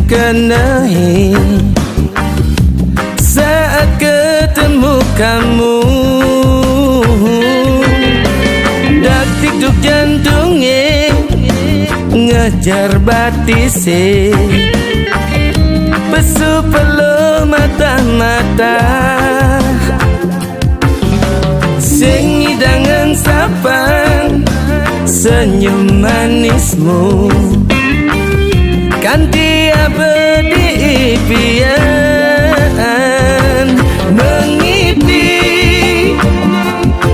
kenehi saat ketemu kamu. Detik-detik jantungnya ngejar batise, pesu peluh mata-mata, sing hidangan sapang senyum manismu, kanti abadi impian mengipi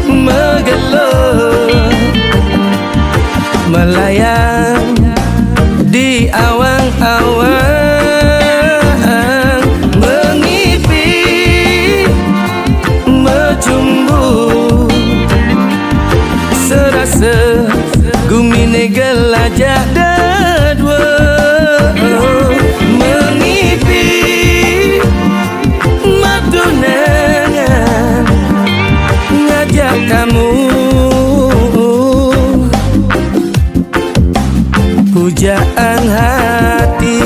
menggelar melayang di awang-awang, mengipi mencumbu serasa gumine gelajah dadwa, mengipi matunangan ngajak kamu. Pujaan hati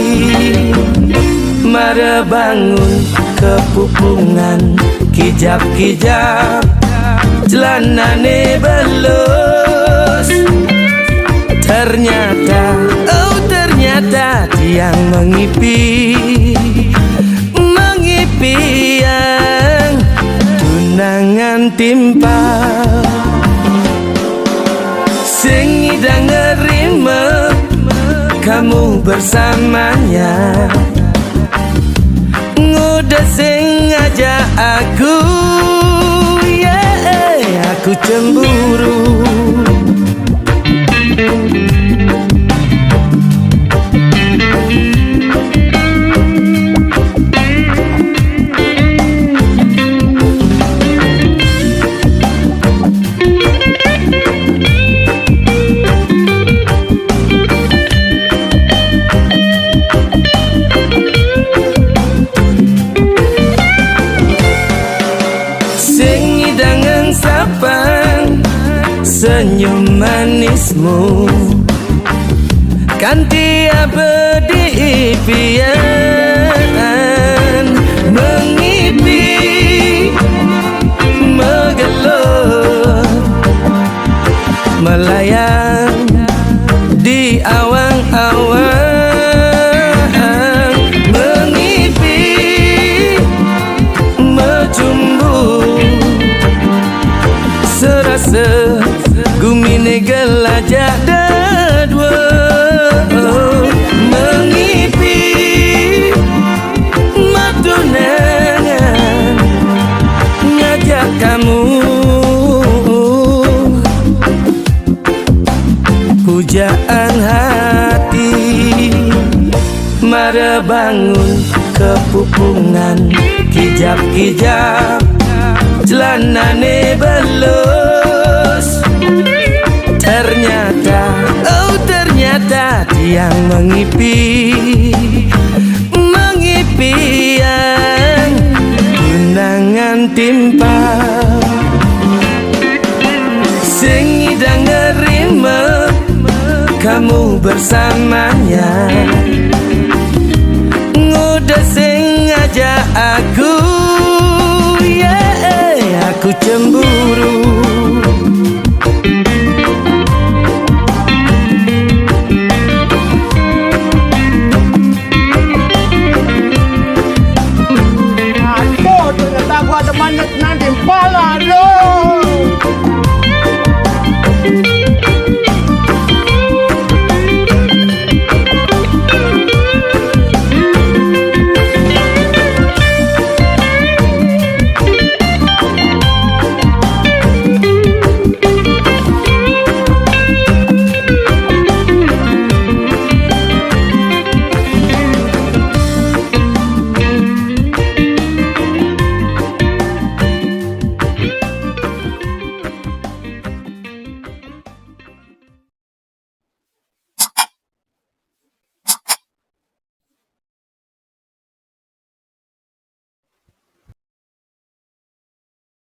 mara bangun kepupungan, kijap-kijap celanane belus. Ternyata, oh ternyata tiang mengipi yang tunangan timpal, sing idang ngerima kamu bersamanya, ngudah sing ngajak aku, yeah, aku cemburu. Senyum manismu, kanti abadi impian mengipi menggelar melayang di awang-awang, mengipi mencumbu serasa gumine gelajah dadwa, mengipi matunangan ngajak kamu. Pujaan hati mara bangun kepupungan, kijap-kijap celanane belus. Ternyata, oh ternyata tiang mengipi yang tunangan timpal, sing idang ngerima kamu bersamanya, ngudah sing ngajak aku, yeah, aku cemburu. Ternyata gua ada manit nanti pala lo.